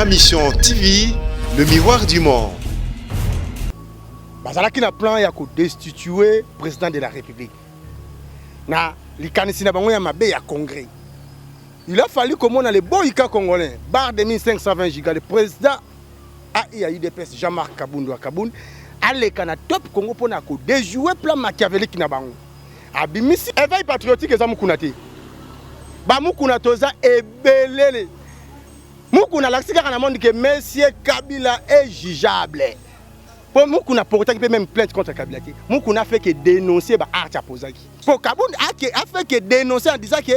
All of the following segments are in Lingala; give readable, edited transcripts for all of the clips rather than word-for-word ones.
Ma mission TV, le miroir du monde. Bazalaki na plan ya ko destituer président de la République. Na likanisi na bango ya mabe ya congrès. Il a fallu que mon les boyka congolais, barre de 1520 gigas, le président AIDPS Jean-Marc Kabound Kabound, allez kana top Congo pour na ko déjouer plan machiavélique na bango. Abimisi éveil patriotique eza mukunate. Ba mukunato za ebelele. Mukuna laksika kana monde que monsieur Kabila est jugeable. Pour Mukuna porter qui même plainte contre Kabila. Mukuna fait que dénoncer ba Archa Pozaki. Pour Kabound a fait que dénoncer en disant que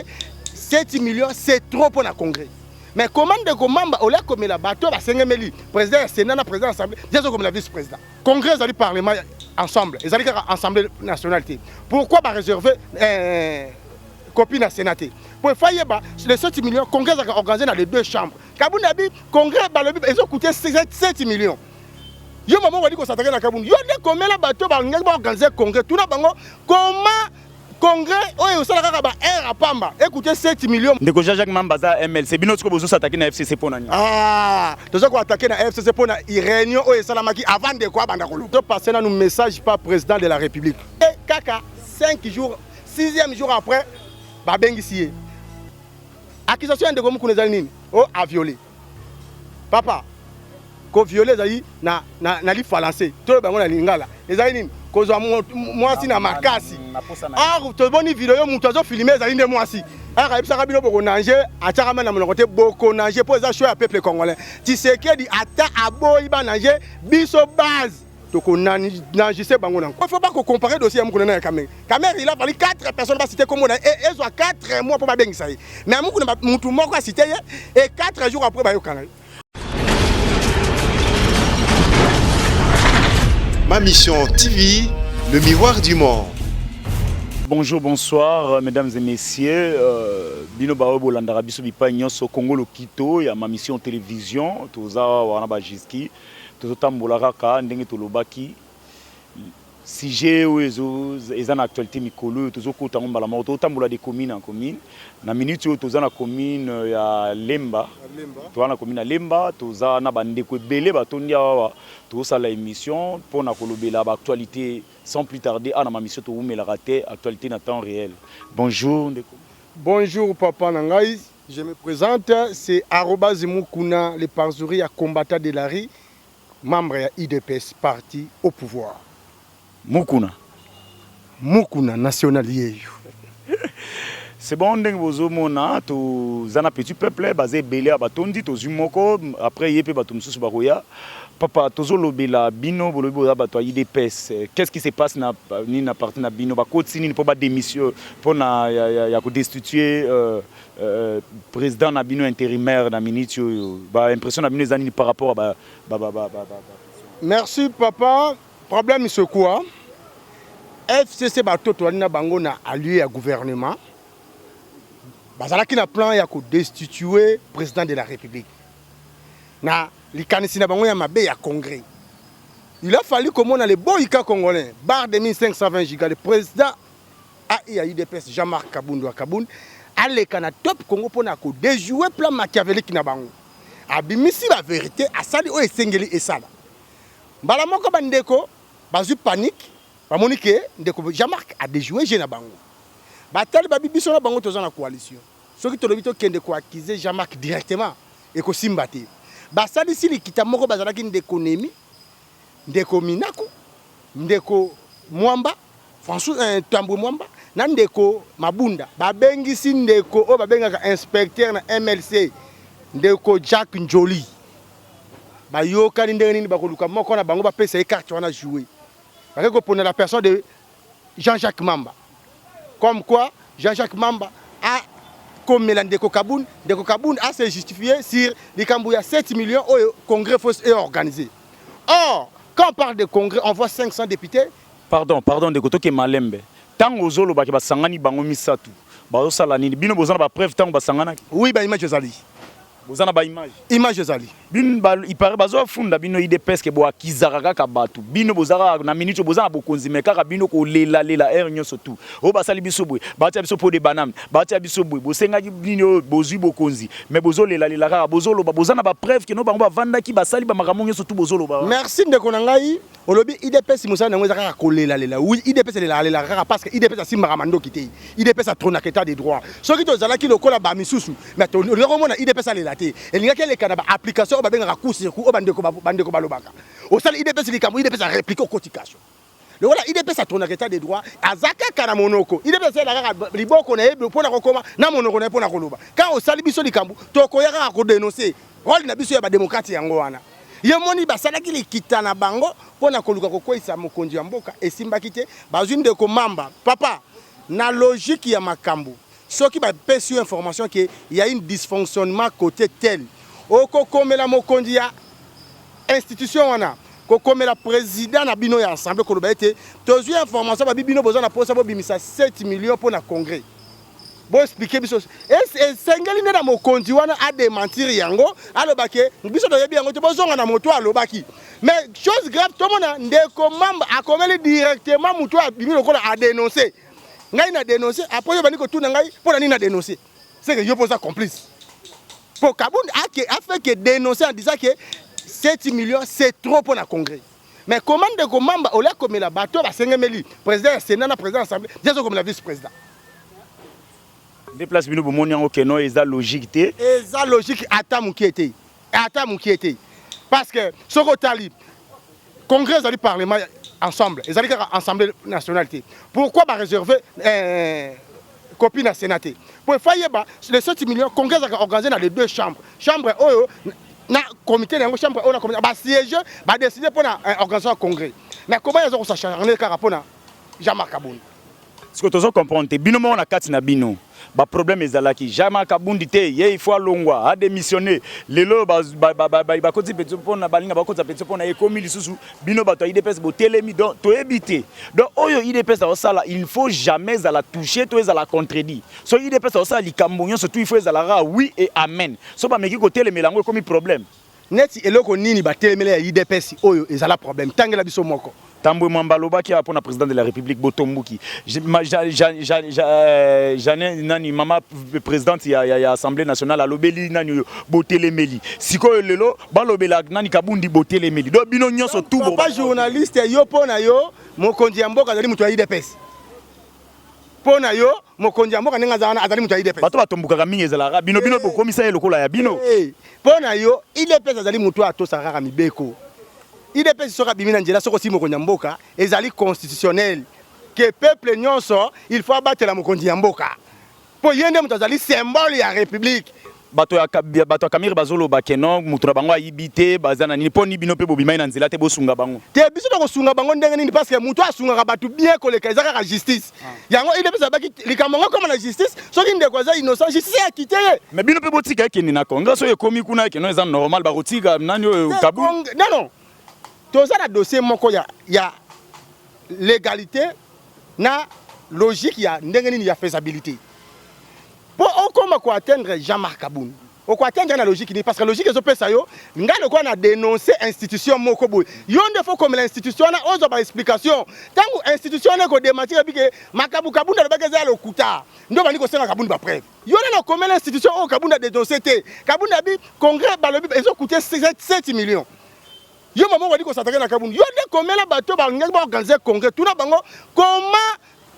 7 millions c'est trop pour le congrès. Mais comment de combat au lieu comme la bateau va 5 000 président Sénat président assemblée déjà comme la vice-président. Congrès ils allaient parlement ensemble. Ils allaient assemblée nationalité. Pourquoi pas réserver copie na Sénat? Pour faire les 7 millions congrès a organisé dans les deux chambres. Kabound a dit congrès ils ont coûté 7 millions. Yo maman va dire qu'on s'attaque à Kabound. Yo de combien la bateau va organiser congrès tout na bango comment congrès oyo osala ba R à Pamba écoutez 7 millions ndeko Jacques Mambaza MLC bino tiko bozo s'attaquer na FCC pona ni tozo ko attaquer na FCC pona réunion oyo salamaki avant de quoi banda ko to passer na nous message par président de la République et kaka 5 jours 6e jour après ba bengisié accusation de comme kunezali nini a violé papa ko violer zali na li falancer to bango na lingala ezali nini kozwa mwasi na makasi to boni video mutu azo filmer ezali nde mwasi akayebisaka bino boko nanger atiaka na monoko te boko nanger po eza choix ya peuple congolais Tshisekedi ata aboyi ba nanger biso base toko nangise bango nango il faut pas comparer dossier ya mukuna na Kamere. Kamere il a fallu 4 personnes ba citer comme on a et ezwa 4 mois pour ba bengisa ye mais mukuna mutu moko a cité et 4 jours après ba yokanga. Ma mission TV, le miroir du monde. Bonjour, bonsoir, mesdames et messieurs. Bino Bao Bolandara Biso Bipa Nyonso Congo Lokito, il y a ma mission télévision, Toza Wanaba Jiski, Tozotambola Raka, Ndenge Tolobaki. Sujet où ils ont actualité mikolo, tous au côté on balama, Totambola des communes en commune. Na minute où Toza na commune ya Lemba, Toza na commune à Lemba, Toza na bande ko belé batondia wa. Tout ça la émission pour na kolobela actualité sans plus tarder à ma mission to la raté actualité en temps réel. Bonjour Ndeko. Bonjour papa Nangaï, je me présente, c'est @Mukuna le parjouri à combattant de la rue, membre de IDPS parti au pouvoir. Mukuna national yeyo. C'est bon ndenge bozomona to zana petit peuple basé belé à batondi to zumoko après yepé batum susu baroya. Papa, tozolobela bino bolobi bato IDPS. Qu'est-ce qui se passe na parti na bino ba continue pour ba démission pour na ya ko destituer président na bino intérimaire na minute ba impression na bino zani par rapport ba. Merci papa. Problème c'est quoi? FCC bato to na bango na allié à gouvernement. Bazalaki na plan ya ko destituer président de la République. Na likanisi na bango ya mabe ya congrès. Il a fallu que mon les boyka congolais, barre de 1520 gigas, le président AIDPS Jean-Marc Kabound Kabound, allez kana top Congo pour na ko déjouer plan machiavélique na bango. Abimisi la vérité asali o esengeli esala. Mbala moko bandeko bazu panique, ba monike ndeko Jean-Marc a déjoué je na bango. Batali ba bibiso na bango toza na coalition. Soki to lobito kende ko accuser Jean-Marc directement et ko simbate. Basali si likita moko bazalaki ndeko Nemi, ndeko Minaku, ndeko Mwamba, François Tambwe Mwamba, na ndeko Mabunda. Babengisi ndeko o babengaka inspecteur na MLC, ndeko Jack Njoli. Bayoka ndenge nini bakoluka moko na bango bapesa carte wana jouer. Bakeko pona la personne de Jean-Jacques Mamba. Comme quoi Jean-Jacques Mamba a comme Ndeko Kabound a se justifié sur les Kambouya 7 millions au congrès est organisé. Or, quand on parle de congrès, on voit 500 députés. Pardon, de koto ke malembe. Tango zolo ba ke basangani bango misatu. Ba osala nini bino bozana ba preuve tango basangana. Oui, ba image zali. Vous en avez image. Image ezali. Il paraît bazo funda bino IDPS ke bo akizaka kaka batu. Bino bozaka na minute bozana bokonzi me kaka bino ko lela air nyoso tout. O basali biso boy. Batia biso po de banam. Batia biso boy. Bosenga bino bozui bokonzi. Mais bozo lela kaka bozolo ba bozana ba preuve ke no bango ba vanda ki basali ba makambo nyoso tout bozolo ba. Merci ndeko na ngai. Olobi IDPS musana nango ezaka ko lela. Oui, IDPS lela kaka parce que IDPS asimba mando kité. IDPS a tronaka état des droits. Soki to zala ki lokola ba misusu. Mais to mona IDPS lela te. Elinga kele kana ba application ba benga kusi ku bandeko balobaka. Au sali IDPS likambo IDPS a répliqué au quotication. Le voilà IDPS a tronaka état des droits. Azaka kana monoko. IDPS la kaka liboko na ebe pona kokoma na monoko na pona koloba. Quand au sali biso likambo to ko yaka ko dénoncer. Rôle na biso ya ba démocrate yango wana. Yemoni basalaki likita na bango pona koluka kokwisa mokonzi ya mboka esimbaki te bazwi ndeko mamba papa na logique ya makambo soki bapesi yo information ke y a un dysfonctionnement côté tel okokomela mokonzi ya institution wana kokomela président na bino ya assemblée koloba ete tozwi information babi bino boza na posa bobimisa 7 millions pona congrès. Bon expliquer biso esengeli nde na mokonzi wana a démentir yango alobaki biso toyebi yango te bozonga na moto alobaki mais chose grave to mona ndeko mamba akomeli directement moto abimi lokola a dénoncer ngai na dénoncer après yo bani ko tuna ngai pona nini na dénoncer c'est que yo posa complice pour Kabound a fait que dénoncer en disant que 7 millions c'est trop pour la congrès. Mais comment ndeko mamba ola komela bato ba sengemeli président sénat na président assemblée déjà comme la vice-président. Déplace bino bomoni yango ke no eza logique te. Eza logique ata muki été. Parce que soko tali congrès ali parlement ensemble, ils allaient assemblée nationale. Pourquoi ba réserver copie na sénat? Pour faire les 7 millions congrès a organisé dans les deux chambres. Chambre oyo na comité na chambre oyo na comité ba siège ba décider pour organiser un congrès. Mais comment ils ont s'acharner par rapport à Jean-Marc Kabound? Ce que tu comprends, bino mo na kati na bino. Ba problème ezalaki Jean-Marc Kabound te ye il faut longwa a démissionner lelo ba koti petso pona balinga ba koti petso pona ekomi lisusu bino bato IDPS bo telemi donc to ebité donc oyo IDPS au sala il ne faut jamais à la toucher to la contredire so IDPS au sala likambo nyonso tout il faut ezalaka oui et amen so ba meki ko telemi lango ekomi problème neti eloko nini ba telemela ya IDPS oyo ezala problème tangela biso moko Tambwe Mwambaloba qui a pour le président de la République Botombuki. Nani mama présidente ya Assemblée nationale à l'obéli nani botelemeli. Siko lelo balobela nani Kabundi botelemeli. Do bino nyonso tout bo. Pas journaliste yo pona yo mokonzi ya mboka azali mutu ya IDPS. Pona yo mokonzi ya mboka nenga zana azali mutu ya IDPS. Bato batombuka mingi ezalaka bino bo komisa lokola ya bino. Pona yo IDPS azali mutu atosaka mibeko. IDPS sera bimina njela soko si mokonzi ya mboka ezali constitutionnel que peuple nyonso il faut abattre la mokonzi ya mboka po yende mutu azali symbole ya république bato Kamiri bazolo bakeno mutu na bango ayibite bazana nini poni bino pe bobimai na nzela te bosunga bango te biso to kosunga bango ndenge nini parce que mutu asunga bato bien koleka ezaka ka justice yango IDPS abaki likambo comme la justice soki ndeko za innocent justice a quitté mais bino pe botika ekeni na congrès so ekomi kuna ekeno eza normal bakotika nani Kabu non tous les dossiers il y a légalité, na logique, il y a faisabilité. Pour atteindre Jean-Marc Kabound, pour atteindre la logique, parce que la logique est ça yo, on a dénoncé l'institution Mokobo. Il faut comme l'institution a aux explications. Tant que l'institution a démenti que Makabu Kabound a bagagé le kuta. Nous allons dire que Kabound va preuve. Il y a comme l'institution au Kabound a dénoncé. Kabound a dit congrès ils ont coûté 7 millions. Yo maman wadi ko s'attaquer na Kabound. Yo de comment la bateau ba ngaba organiser congrès tout na bango comment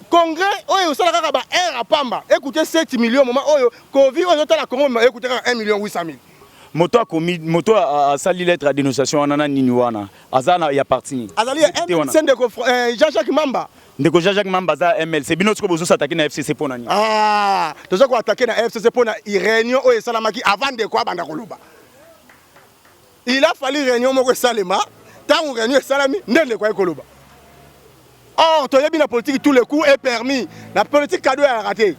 congrès oyo sala kaka ba air à Pamba écoutez 7 millions moment oyo Covid oyo tala Congo écoutez 1 million 800 000. Moto a sali lettre à dénonciation wana nini wana azana ya parti azali c'est de Jean-Jacques Mamba ndeko Jean-Jacques Mamba za ML c'est bino tsko bozo s'attaquer na FCC pona ni tozo ko attaquer na FCC pona réunion oyo salamaki avant de quoi banda koluba. Il a fallu réunion moko salema tant réunion salami ndele kwa ekoloba. Or to yebi na politique tous les coups est permis. La politique cadeau est raté.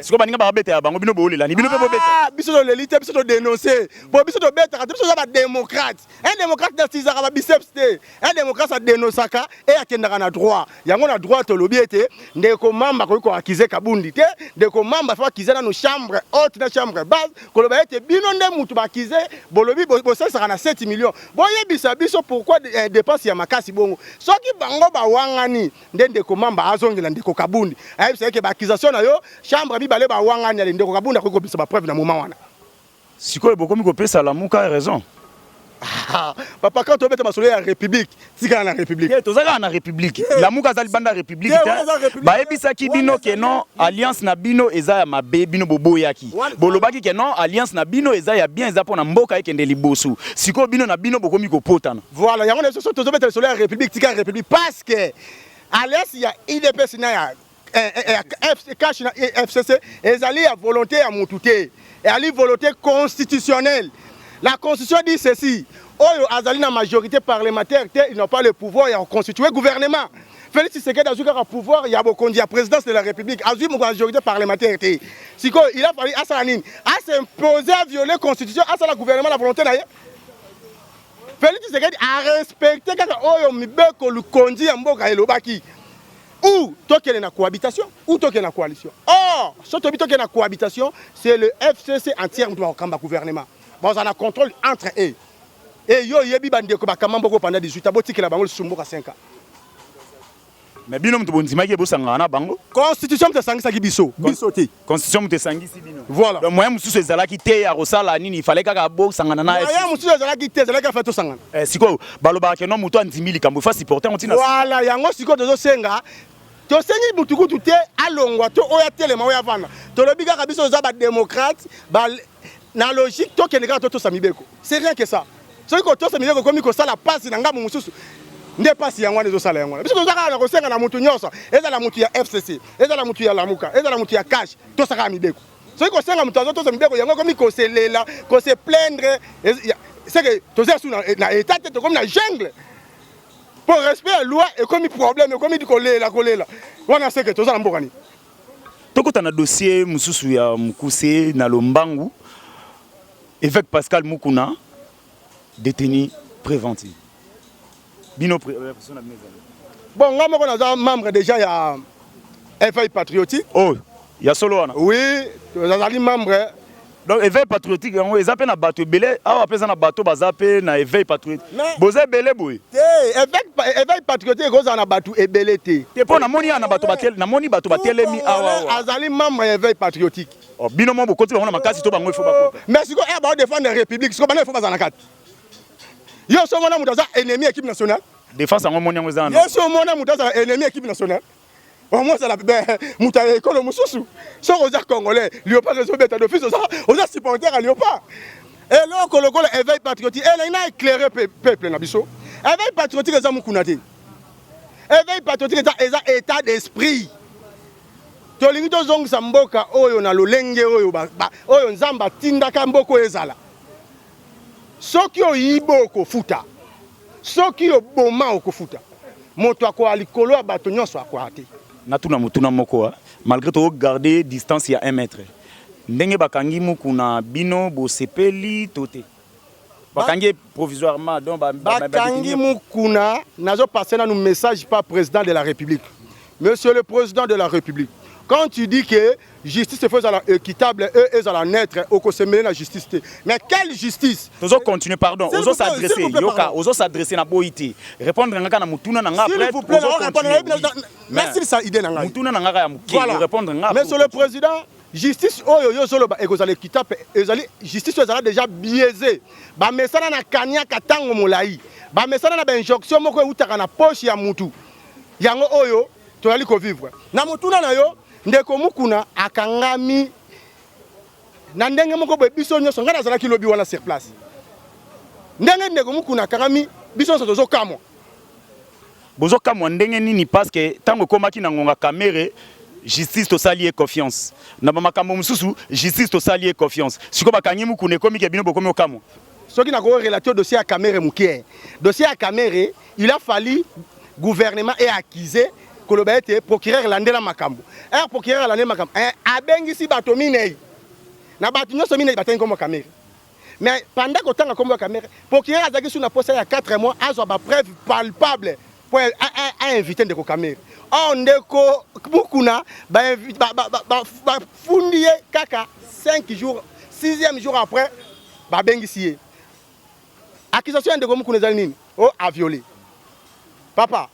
siko baninga babeta ya bango bino bolela ni bino pe bobeta biso to l'élite biso to dénoncer bo biso to beta biso za ba démocrate un démocrate na tizaka ba biceps te un démocrate sa dénosaka et akendaka na droit yango na droit to lobi ete ndeko mamba ko akize kabundi te ndeko mamba fa akize na no chambre haute na chambre basse ko loba ete bino nde mutu ba akize bolobi bo saka na 7 millions boyebisa biso pourquoi dépense ya makasi bongo soki bango ba wangani nde ndeko mamba azongela ndeko kabundi ayebisa ke ba accusation na yo chambre bibale ba wangani ale ndeko kabunda ko bisa ba preuve na moment wana sikoyo bokomi kopesa lamuka a raison papa quand on met ma soleil à république tika na république tozaka na république lamuka azali banda république bayebisaki bino ke non alliance na bino eza ya mabe bino boboyaki bolobaki ke non alliance na bino eza ya bien eza pona mboka ekende liboso sikoyo bino na bino bokomi kopotana voilà yango na soso tozo mettre soleil à république tika république parce que alliance ya IDPS na ya cash na FCC ezali ya volonté ya mututé et ali volonté constitutionnelle. La constitution dit ceci oyo azali na majorité parlementaire ils n'ont pas le pouvoir de constituer gouvernement. Félix Tshisekedi a le pouvoir il y a bokondi la présidence de la République a eu majorité parlementaire siko il a fallu à s'imposer à violer la constitution à la gouvernement la volonté na Félix Tshisekedi a respecté kaka oyo mibeko lukondi ya mboka elobaki ou toquer la cohabitation ou toquer la coalition. Or, ce toquer la cohabitation, c'est le FCC en termes de gouvernement. Bon, on a contrôle entre eux. Et yo yebi bande ko bakamambo ko pendant 18 ans, botiki la bango sumbo ka 5 ans. Mais bino mtu bondima ke bosanga na bango. Constitution te sangisa ki biso. Biso te. Constitution mtu sangisi bino. Voilà. Le moyen mususu ezalaki te ya rosala nini il fallait kaka bo sangana na. Moyen mususu ezalaki te, ezalaki fa to sangana. Siko baloba ke non mutu andimi likambo fa supporter mutina. Voilà, yango siko tozo senga. To sengi mutukutu te alongwa to oya telema oya vanda. To lobi kaka biso za ba démocrate, ba na logique to keneka to samibeko. C'est rien que ça. Soki ko to samibeko komi ko sala passe na ngamu mususu. Nde passe yango nezo sala yango. Biso tozaka na ko senga na mutu nyoso. Eza la mutu ya FCC, eza la mutu ya Lamuka, eza la mutu ya Cash, to saka mibeko. Soki ko senga mutu to samibeko yango komi ko se lela, ko se plaindre. C'est que toza sous na état te comme na jungle. Pour respect à la loi et comme il problème et comme il dit la coller là on a ce que tous en mbokani toko tana dossier mususu ya mukuse na lombangu évêque Pascal Mukuna détenu préventif bino personne bon nga moko na membre déjà ya FI patriotique oh ya solo wana oui azali membre donc éveil patriotique yango eza pe na bato ebele awa pesa na bato baza pe na éveil patriotique boza ebele boye éveil patriotique koza na bato ebele te po namoni na bato batel namoni bato batelemi awa azali membre éveil patriotique oh bino mo bokoti bango na makasi to bango ifo bakota mais siko ba défendre la république siko bana ifo bazana kat yo so mona mutaza ennemi équipe nationale défense yango moni yango eza na yo so mona mutaza ennemi équipe nationale. Au moins, ça la mouta école mususu. So aux congolais, Léopard réseau bêta d'office aux supporters à Léopard. Et là, le éveil patriotique, elle a éclairé peuple na biso. Éveil patriotique eza mukunate. Éveil patriotique eza état d'esprit. To limito zong samboka oyo na lolenge oyo oyo nzamba tindaka mboko ezala. Soki oyibo ko futa. Soki oboma okofuta. Moto akwa likolo ya bato nyonso akwa te. Natuna mutuna moko malgré to garder distance ya 1 mètre ndenge bakangi mukuna bino bo sepeli tote bakangi provisoirement donc bakangi mukuna nazo passer na nous message par président de la République. Monsieur le président de la République, quand tu dis que justice est équitable et la neutre au conseil la justice mais quelle justice tozo continuer pardon ozo s'adresser yoka ozo s'adresser na boité répondre ngaka na mutuna na nga après merci ça idée na nga mutuna na nga ya muki répondre nga monsieur le président justice oyo yo zolo ba ekozala équitable ezali justice ezala déjà biaisé ba mesana na kanya katango molai ba mesana na ba injonction moko utaka na poche ya mutu yango oyo to ali ko vivre na mutuna na yo ndeko mukuna akangami na ndenge moko boye biso nyonso ngana zala ki lobi wana sur place ndenge ndeko mukuna akangami biso nyonso tozo kamwa bozo kamwa ndenge nini parce que tango komaki na ngonga kamere justice to salier confiance na makambo mususu justice to salier confiance siko bakangi mukuna ekomi ke bino bokomi okamwa soki na ko relater dossier à Camere mukie dossier à Camere il a fallu gouvernement et acquisé koloba ete procureur landela makambo procureur landela makambo abengisi bato minei na bato nyonso minei batengi kombo caméra mais pendant que tanga kombo caméra procureur azaki sous na poste ya 4 mois azwa ba preuve palpable pour inviter ndeko caméra ndeko mukuna ba fundi kaka 5 jours 6e jour après ba bengisi ye accusation ndeko mukuna ezali nini a violé papa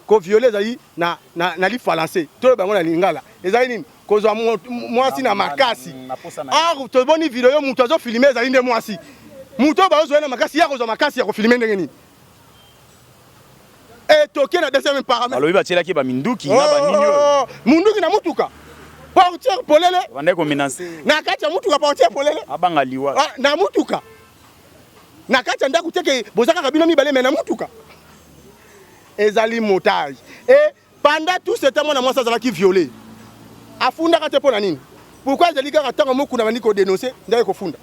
ko violé ezali na li falancer to bango na lingala ezali nini kozwa mwasi na makasi to boni video mutu azo filmer ezali nde mwasi mutu ba zo na makasi ya kozwa makasi ya ko filmer ndenge nini toke na deuxième paramètre alobi batielaki ba minduki na ba ninyo munduki na mutuka portière polele bande ko menacer na kati ya mutuka portière polele abanga liwa na mutuka na kati ya ndako teke bozaka kabino mibale mais na mutuka ezali montage et pendant tout ce temps mwana mwasi azalaki violé afundaka te pona nini pourquoi ezali kaka ntango mokuna bandi kodénoncer ndenge kofunda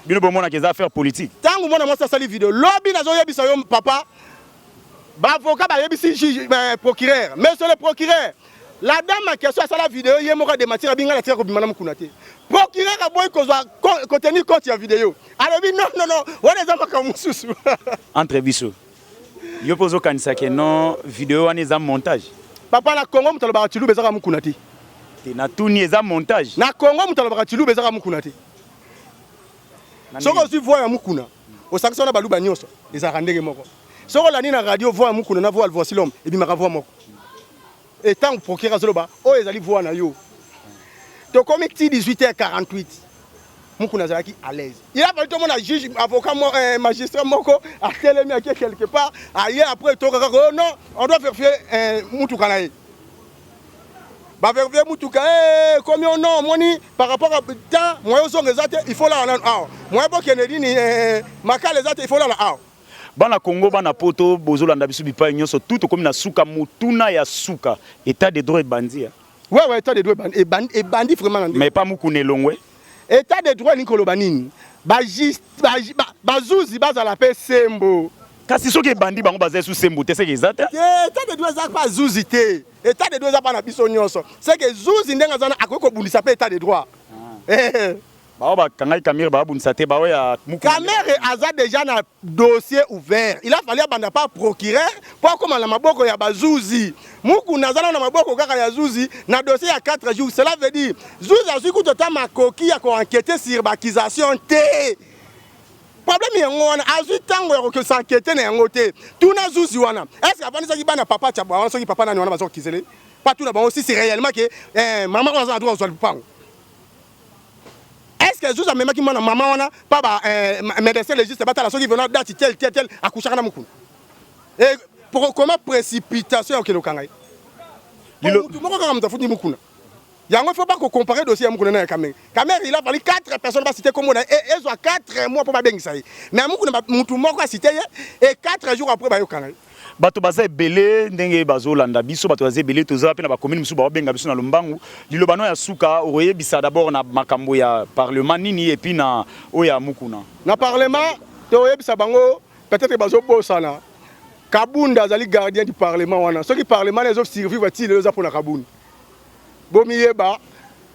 bino bomona keza affaire politique ntango mwana mwasi asali video lobi nazoyebisa yo papa bavocat bayebisi procureur monsieur le procureur la dame en question asala vidéo ye moko démentir abinga la tira kobima na mokuna te procureur aboyi kozwa kotenir compte ya vidéo alobi non wana eza makambo mosusu entre biso yo pozo kanisa ke non vidéo wana eza montage papa na Congo mutu alobaka Tshilube ezaka mokuna te na tuni eza montage na Congo mutu alobaka Tshilube ezaka mokuna te soko ozwi voix ya mokuna osakisa wana baluba nyonso ezalaka ndenge moko soko olandi na radio voix ya mokuna na voix ya voici l'homme ebimaka voix moko etango procureur azoloba oyo ezali voix na yo tokomi ti 18h48 mokuna azalaki à l'aise il a fallu tomona juge avocat magistrat moko atelemi ake quelque part aye après tokaka oh non on doit vérifier mutuka na ye ba vérifier mutuka comme on non moni par rapport à temps moyo zonga ezate il faut là moyo bokene dini makala ezate il faut là bana Congo bana poto bozolanda biso bipai nyonso tout comme na suka mutuna ya suka état de droit bandi ouais état de droit et bandi vraiment mais pas mukune longwe état de droit nikoloba nini bazuzi bazala pe sembo kasi soki bandi bango bazali sous sembo te seke ezate état de droit ezaka pa zuzi te état de droit eza pa na biso nyonso seke zuzi ndenge azana akoki kobundisa pe état de droit bao bakangai caméra babundisa te bao ya caméra aza déjà na dossier ouvert il a fallu abanda pa procureur po akoma na maboko ya bazuzi mukuna azala na maboko kaka ya zuzi na dossier ya 4 jours cela veut dire zuzi azwi kutota makoki ya koenquêter sur baccusation te problème yango wana azwi ntango ya kosanquete na yango te tuna zuzi wana est-ce avandisaki bana papa tya wana soki papa nani wana bazokokizele pa tuna bango si c'est réellement ke mama wana aza na droit kozwa lupango est-ce que zuzi amemaki mwana mama wana pa ba médecin légiste batala soki vena dati tel akushaka na mukuna et pour comment précipitation ya okelokanga ye mutu moko kaka mutu afundi mukuna yango il faut pas comparer dossier ya mukuna na Cameroun. Cameroun il a fallu 4 personnes ba citer comme on a et 4 mois pour ba bengisa ye mais mukuna mutu moko a cité et 4 jours après ba yokanga bato baza ebele ndenge bazolanda biso bato baza ebele toza pe na ba commune musu ba benga biso na lombangu lilobano ya suka oyebisa d'abord na makambo ya parlement nini et puis na oya mukuna na parlement to oyebisa bango peut-être bazo bosana Kabunda azali gardien du parlement wana soki parlement les autres survivre ti les pour na Kabunda bomiyeba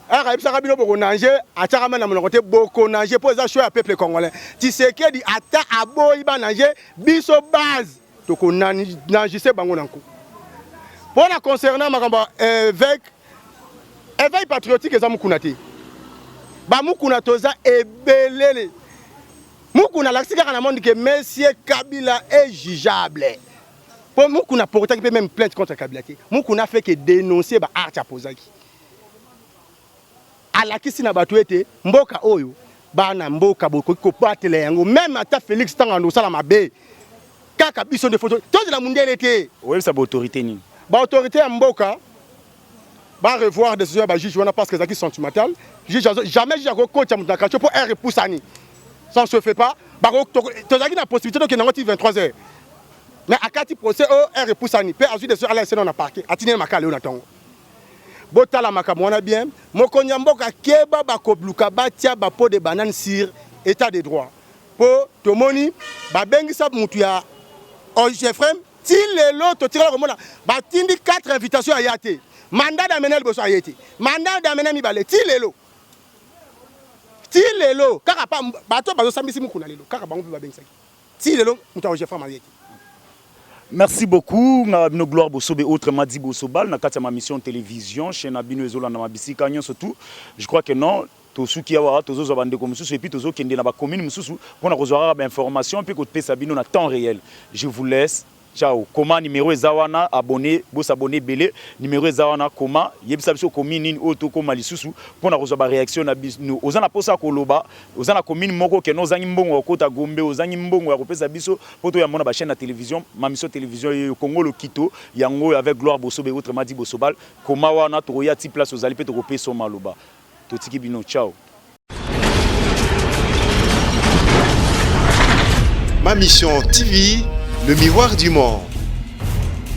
ayebisaka bino bokonange atiaka na monoko te bokonange mpo eza choix ya peuple congolais Tshisekedi ata aboyi banange biso base tokonangise bango na nko mpona concernant makambo éveil patriotique eza mokuna te bamokuna toza ebelele mokuna alakisi kaka na monde ke monsieur Kabila est jugeable mpo mokuna portaki mpe même plainte contre Kabila te mokuna fait que dénoncer baarte apozaki alakisi na bato ete mboka oyo bana mboka bokoki kopatela yango même ata Félix ntango andosala mabe kaka biso de photo tozela mundele te oyebisa baautorité nini baautorité ya mboka ba revoir décision ya bajuge wana parce que ezalaki sentimental jamais juge akokotya moto na quartier mpo aire epusani ça ne se fait pas tozalaki na possibilité tokende yango ti 23h mais akati procès o aire epusani mpe azwi décision ala esena na parquet atineli makala oyo na ntongo botala makambo wana bien mokonzi ya mboka keba bakobluka batia bapo de banane sur état de droit po tomoni babengisa mutu ya Jefrem ti lelo totikala komona batindi 4 invitations aya te mandat d'amener liboso aye te mandat d'amener mibale ti lelo kaka pa bato bazosambisi mukuna lelo kaka bango mpe babengisaki ti lelo moto aoje femme aye te. Merci beaucoup. Nous gloire Bosobe autrement dit Bosobal na kati ya ma mission télévision chez Nabino Ezolanda Mabisika surtout. Je crois que non tous ceux qui ont tous les bandés comme et puis tous ceux qui sont dans la commune pour recevoir des informations puis côté Sabino en temps réel. Je vous laisse. Ciao. Comment numéro ezawana abonné, vous abonner belé numéro ezawana comment yebisa biso commune auto comme lisusu pour recevoir réaction na nous ozana posa koloba ozana commune moko ke no zangi mbongo kota Gombe ozangi mbongo ya kopesa biso poto ya mona ba chaîne na télévision ma mission télévision au Congo le Quito yango avec gloire Bosobe autrement dit Bosobal comment wana to ya ti place ozali pe to kopesa maloba totiki bino ciao. Ma mission TV, le miroir du monde.